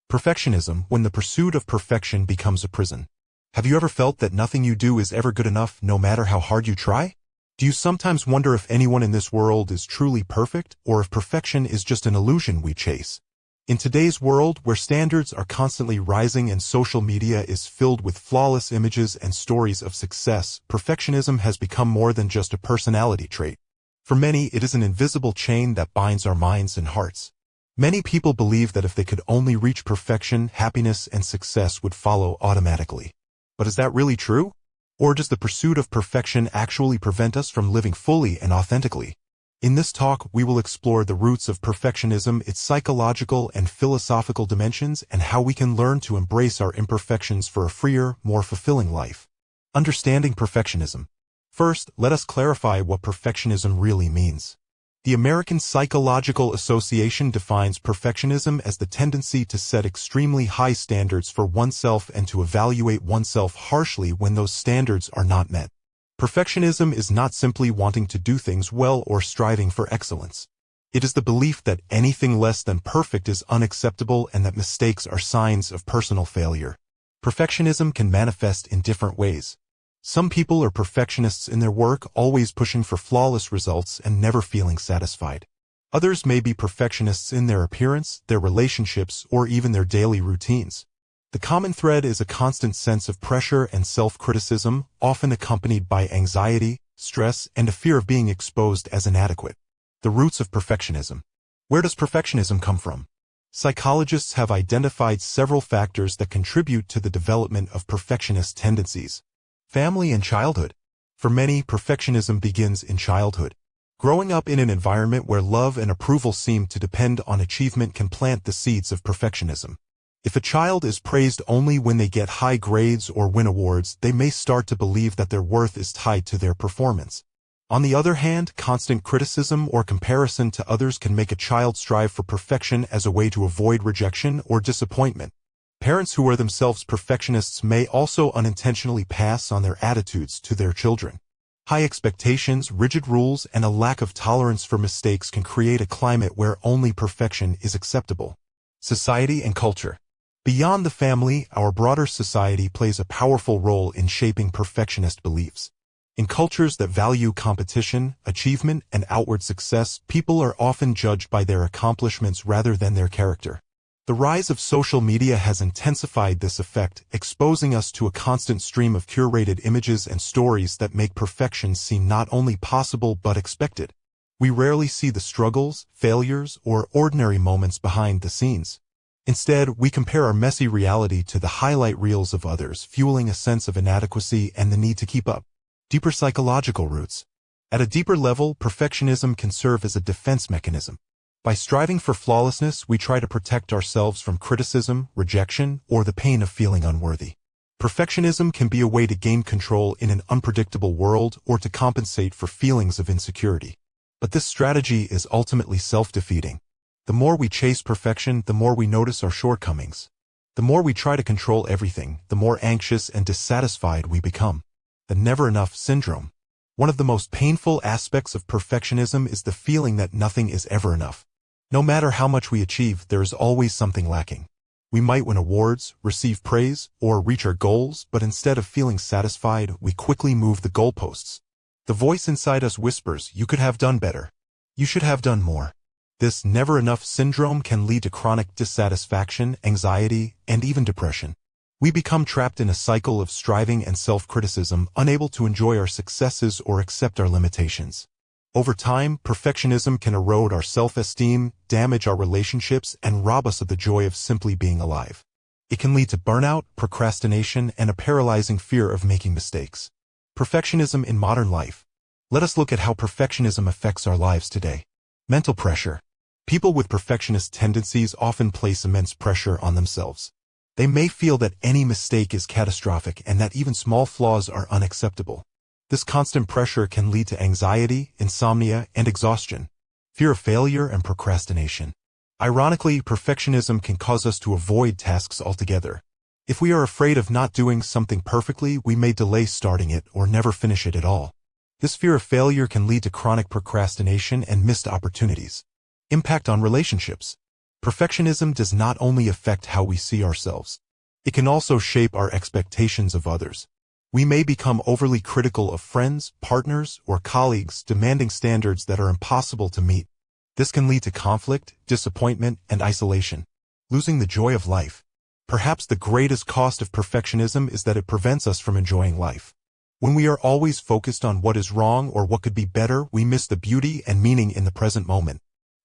Perfectionism, when the pursuit of perfection becomes a prison. Have you ever felt that nothing you do is ever good enough, no matter how hard you try? Do you sometimes wonder if anyone in this world is truly perfect, or if perfection is just an illusion we chase? In today's world, where standards are constantly rising and social media is filled with flawless images and stories of success, perfectionism has become more than just a personality trait. For many, it is an invisible chain that binds our minds and hearts. Many people believe that if they could only reach perfection, happiness and success would follow automatically. But is that really true? Or does the pursuit of perfection actually prevent us from living fully and authentically? In this talk, we will explore the roots of perfectionism, its psychological and philosophical dimensions, and how we can learn to embrace our imperfections for a freer, more fulfilling life. Understanding perfectionism. First, let us clarify what perfectionism really means. The American Psychological Association defines perfectionism as the tendency to set extremely high standards for oneself and to evaluate oneself harshly when those standards are not met. Perfectionism is not simply wanting to do things well or striving for excellence. It is the belief that anything less than perfect is unacceptable and that mistakes are signs of personal failure. Perfectionism can manifest in different ways. Some people are perfectionists in their work, always pushing for flawless results and never feeling satisfied. Others may be perfectionists in their appearance, their relationships, or even their daily routines. The common thread is a constant sense of pressure and self-criticism, often accompanied by anxiety, stress, and a fear of being exposed as inadequate. The roots of perfectionism. Where does perfectionism come from? Psychologists have identified several factors that contribute to the development of perfectionist tendencies. Family and childhood. For many, perfectionism begins in childhood. Growing up in an environment where love and approval seem to depend on achievement can plant the seeds of perfectionism. If a child is praised only when they get high grades or win awards, they may start to believe that their worth is tied to their performance. On the other hand, constant criticism or comparison to others can make a child strive for perfection as a way to avoid rejection or disappointment. Parents who are themselves perfectionists may also unintentionally pass on their attitudes to their children. High expectations, rigid rules, and a lack of tolerance for mistakes can create a climate where only perfection is acceptable. Society and culture. Beyond the family, our broader society plays a powerful role in shaping perfectionist beliefs. In cultures that value competition, achievement, and outward success, people are often judged by their accomplishments rather than their character. The rise of social media has intensified this effect, exposing us to a constant stream of curated images and stories that make perfection seem not only possible but expected. We rarely see the struggles, failures, or ordinary moments behind the scenes. Instead, we compare our messy reality to the highlight reels of others, fueling a sense of inadequacy and the need to keep up. Deeper psychological roots. At a deeper level, perfectionism can serve as a defense mechanism. By striving for flawlessness, we try to protect ourselves from criticism, rejection, or the pain of feeling unworthy. Perfectionism can be a way to gain control in an unpredictable world or to compensate for feelings of insecurity. But this strategy is ultimately self-defeating. The more we chase perfection, the more we notice our shortcomings. The more we try to control everything, the more anxious and dissatisfied we become. The never enough syndrome. One of the most painful aspects of perfectionism is the feeling that nothing is ever enough. No matter how much we achieve, there is always something lacking. We might win awards, receive praise, or reach our goals, but instead of feeling satisfied, we quickly move the goalposts. The voice inside us whispers, "You could have done better. You should have done more." This never enough syndrome can lead to chronic dissatisfaction, anxiety, and even depression. We become trapped in a cycle of striving and self-criticism, unable to enjoy our successes or accept our limitations. Over time, perfectionism can erode our self-esteem, damage our relationships, and rob us of the joy of simply being alive. It can lead to burnout, procrastination, and a paralyzing fear of making mistakes. Perfectionism in modern life. Let us look at how perfectionism affects our lives today. Mental pressure. People with perfectionist tendencies often place immense pressure on themselves. They may feel that any mistake is catastrophic and that even small flaws are unacceptable. This constant pressure can lead to anxiety, insomnia, and exhaustion, fear of failure, and procrastination. Ironically, perfectionism can cause us to avoid tasks altogether. If we are afraid of not doing something perfectly, we may delay starting it or never finish it at all. This fear of failure can lead to chronic procrastination and missed opportunities. Impact on relationships. Perfectionism does not only affect how we see ourselves. It can also shape our expectations of others. We may become overly critical of friends, partners, or colleagues, demanding standards that are impossible to meet. This can lead to conflict, disappointment, and isolation, losing the joy of life. Perhaps the greatest cost of perfectionism is that it prevents us from enjoying life. When we are always focused on what is wrong or what could be better, we miss the beauty and meaning in the present moment.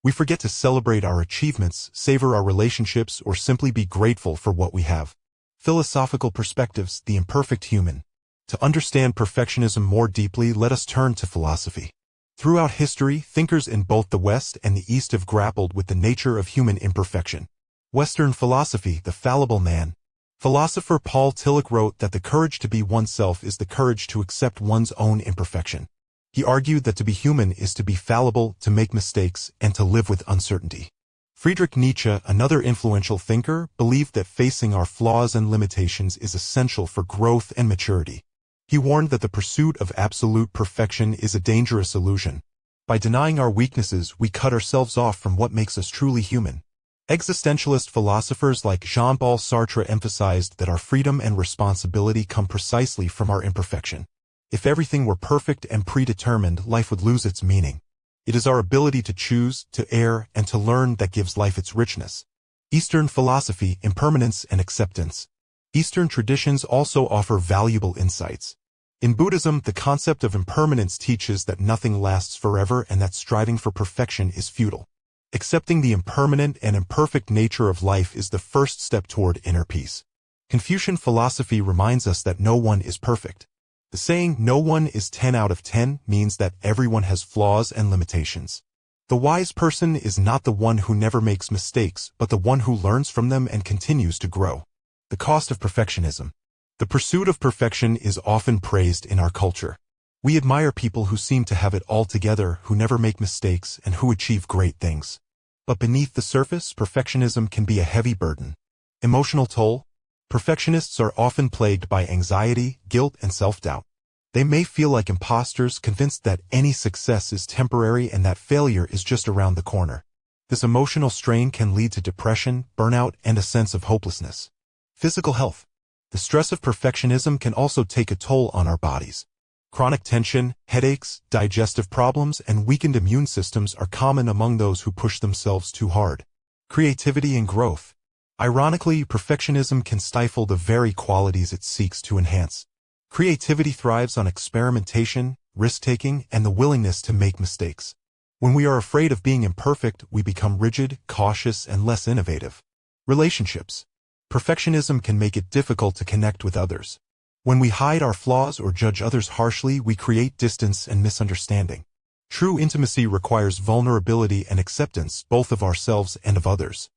We forget to celebrate our achievements, savor our relationships, or simply be grateful for what we have. Philosophical perspectives, the imperfect human. To understand perfectionism more deeply, let us turn to philosophy. Throughout history, thinkers in both the West and the East have grappled with the nature of human imperfection. Western philosophy, the fallible man. Philosopher Paul Tillich wrote that the courage to be oneself is the courage to accept one's own imperfection. He argued that to be human is to be fallible, to make mistakes, and to live with uncertainty. Friedrich Nietzsche, another influential thinker, believed that facing our flaws and limitations is essential for growth and maturity. He warned that the pursuit of absolute perfection is a dangerous illusion. By denying our weaknesses, we cut ourselves off from what makes us truly human. Existentialist philosophers like Jean-Paul Sartre emphasized that our freedom and responsibility come precisely from our imperfection. If everything were perfect and predetermined, life would lose its meaning. It is our ability to choose, to err, and to learn that gives life its richness. Eastern philosophy, impermanence and acceptance. Eastern traditions also offer valuable insights. In Buddhism, the concept of impermanence teaches that nothing lasts forever and that striving for perfection is futile. Accepting the impermanent and imperfect nature of life is the first step toward inner peace. Confucian philosophy reminds us that no one is perfect. The saying, "no one is 10 out of 10, means that everyone has flaws and limitations. The wise person is not the one who never makes mistakes, but the one who learns from them and continues to grow. The cost of perfectionism. The pursuit of perfection is often praised in our culture. We admire people who seem to have it all together, who never make mistakes, and who achieve great things. But beneath the surface, perfectionism can be a heavy burden. Emotional toll. Perfectionists are often plagued by anxiety, guilt, and self-doubt. They may feel like imposters, convinced that any success is temporary and that failure is just around the corner. This emotional strain can lead to depression, burnout, and a sense of hopelessness. Physical health. The stress of perfectionism can also take a toll on our bodies. Chronic tension, headaches, digestive problems, and weakened immune systems are common among those who push themselves too hard. Creativity and growth. Ironically, perfectionism can stifle the very qualities it seeks to enhance. Creativity thrives on experimentation, risk-taking, and the willingness to make mistakes. When we are afraid of being imperfect, we become rigid, cautious, and less innovative. Relationships. Perfectionism can make it difficult to connect with others. When we hide our flaws or judge others harshly, we create distance and misunderstanding. True intimacy requires vulnerability and acceptance, both of ourselves and of others.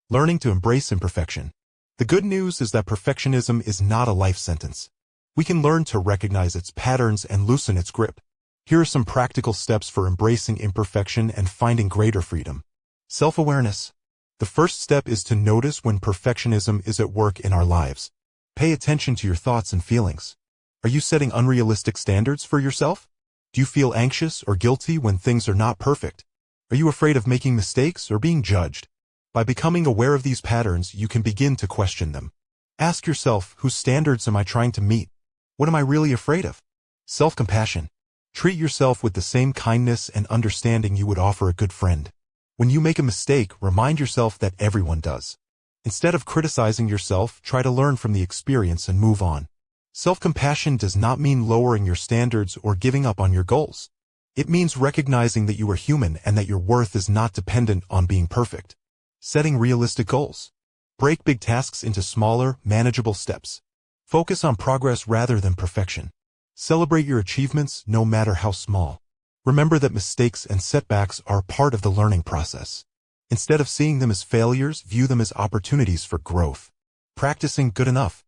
Learning to embrace imperfection. The good news is that perfectionism is not a life sentence. We can learn to recognize its patterns and loosen its grip. Here are some practical steps for embracing imperfection and finding greater freedom. Self-awareness. The first step is to notice when perfectionism is at work in our lives. Pay attention to your thoughts and feelings. Are you setting unrealistic standards for yourself? Do you feel anxious or guilty when things are not perfect? Are you afraid of making mistakes or being judged? By becoming aware of these patterns, you can begin to question them. Ask yourself, whose standards am I trying to meet? What am I really afraid of? Self-compassion. Treat yourself with the same kindness and understanding you would offer a good friend. When you make a mistake, remind yourself that everyone does. Instead of criticizing yourself, try to learn from the experience and move on. Self-compassion does not mean lowering your standards or giving up on your goals. It means recognizing that you are human and that your worth is not dependent on being perfect. Setting realistic goals. Break big tasks into smaller, manageable steps. Focus on progress rather than perfection. Celebrate your achievements, no matter how small. Remember that mistakes and setbacks are part of the learning process. Instead of seeing them as failures, view them as opportunities for growth. Practicing good enough.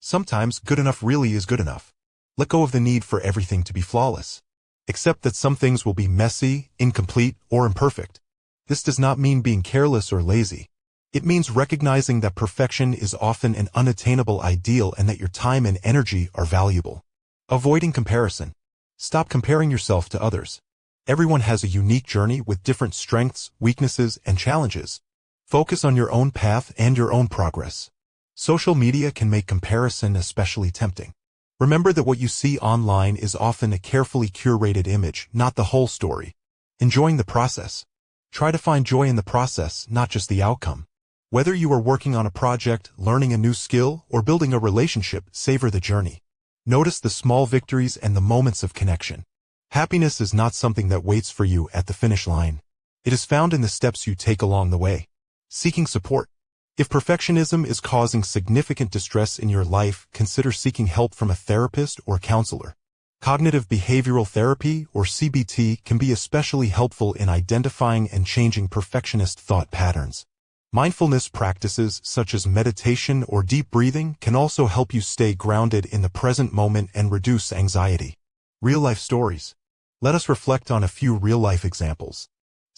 Sometimes good enough really is good enough. Let go of the need for everything to be flawless. Accept that some things will be messy, incomplete, or imperfect. This does not mean being careless or lazy. It means recognizing that perfection is often an unattainable ideal and that your time and energy are valuable. Avoiding comparison. Stop comparing yourself to others. Everyone has a unique journey with different strengths, weaknesses, and challenges. Focus on your own path and your own progress. Social media can make comparison especially tempting. Remember that what you see online is often a carefully curated image, not the whole story. Enjoying the process. Try to find joy in the process, not just the outcome. Whether you are working on a project, learning a new skill, or building a relationship, savor the journey. Notice the small victories and the moments of connection. Happiness is not something that waits for you at the finish line. It is found in the steps you take along the way. Seeking support. If perfectionism is causing significant distress in your life, consider seeking help from a therapist or counselor. Cognitive behavioral therapy, or CBT, can be especially helpful in identifying and changing perfectionist thought patterns. Mindfulness practices such as meditation or deep breathing can also help you stay grounded in the present moment and reduce anxiety. Real-life stories. Let us reflect on a few real-life examples.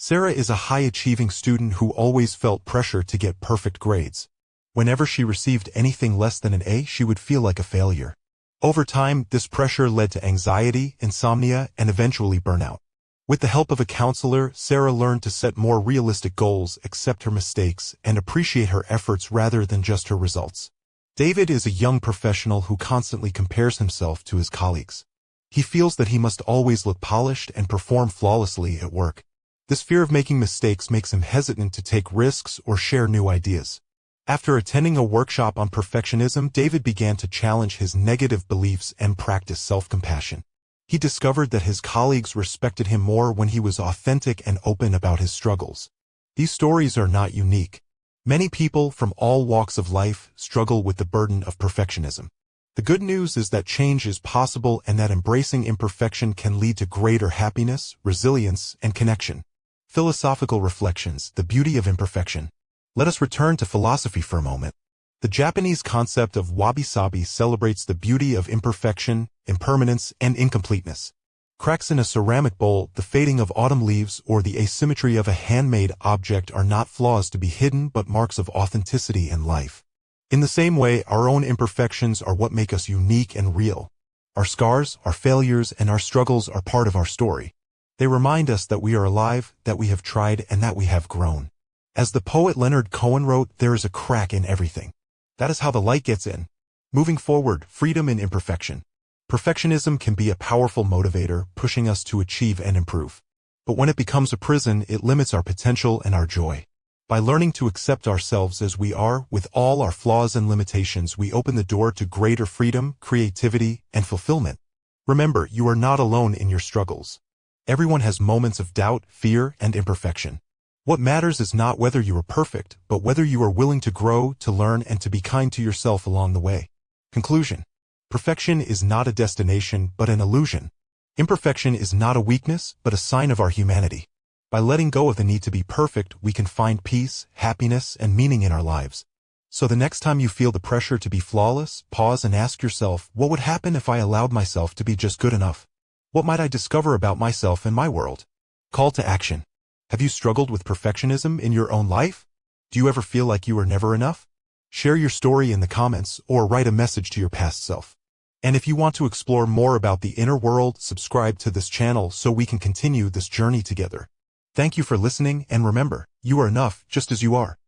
Sarah is a high-achieving student who always felt pressure to get perfect grades. Whenever she received anything less than an A, she would feel like a failure. Over time, this pressure led to anxiety, insomnia, and eventually burnout. With the help of a counselor, Sarah learned to set more realistic goals, accept her mistakes, and appreciate her efforts rather than just her results. David is a young professional who constantly compares himself to his colleagues. He feels that he must always look polished and perform flawlessly at work. This fear of making mistakes makes him hesitant to take risks or share new ideas. After attending a workshop on perfectionism, David began to challenge his negative beliefs and practice self-compassion. He discovered that his colleagues respected him more when he was authentic and open about his struggles. These stories are not unique. Many people from all walks of life struggle with the burden of perfectionism. The good news is that change is possible and that embracing imperfection can lead to greater happiness, resilience, and connection. Philosophical reflections, the beauty of imperfection. Let us return to philosophy for a moment. The Japanese concept of wabi-sabi celebrates the beauty of imperfection, impermanence, and incompleteness. Cracks in a ceramic bowl, the fading of autumn leaves, or the asymmetry of a handmade object are not flaws to be hidden but marks of authenticity and life. In the same way, our own imperfections are what make us unique and real. Our scars, our failures, and our struggles are part of our story. They remind us that we are alive, that we have tried, and that we have grown. As the poet Leonard Cohen wrote, there is a crack in everything. That is how the light gets in. Moving forward, freedom in imperfection. Perfectionism can be a powerful motivator, pushing us to achieve and improve. But when it becomes a prison, it limits our potential and our joy. By learning to accept ourselves as we are, with all our flaws and limitations, we open the door to greater freedom, creativity, and fulfillment. Remember, you are not alone in your struggles. Everyone has moments of doubt, fear, and imperfection. What matters is not whether you are perfect, but whether you are willing to grow, to learn, and to be kind to yourself along the way. Conclusion. Perfection is not a destination, but an illusion. Imperfection is not a weakness, but a sign of our humanity. By letting go of the need to be perfect, we can find peace, happiness, and meaning in our lives. So the next time you feel the pressure to be flawless, pause and ask yourself, what would happen if I allowed myself to be just good enough? What might I discover about myself and my world? Call to action. Have you struggled with perfectionism in your own life? Do you ever feel like you are never enough? Share your story in the comments or write a message to your past self. And if you want to explore more about the inner world, subscribe to this channel so we can continue this journey together. Thank you for listening, and remember, you are enough just as you are.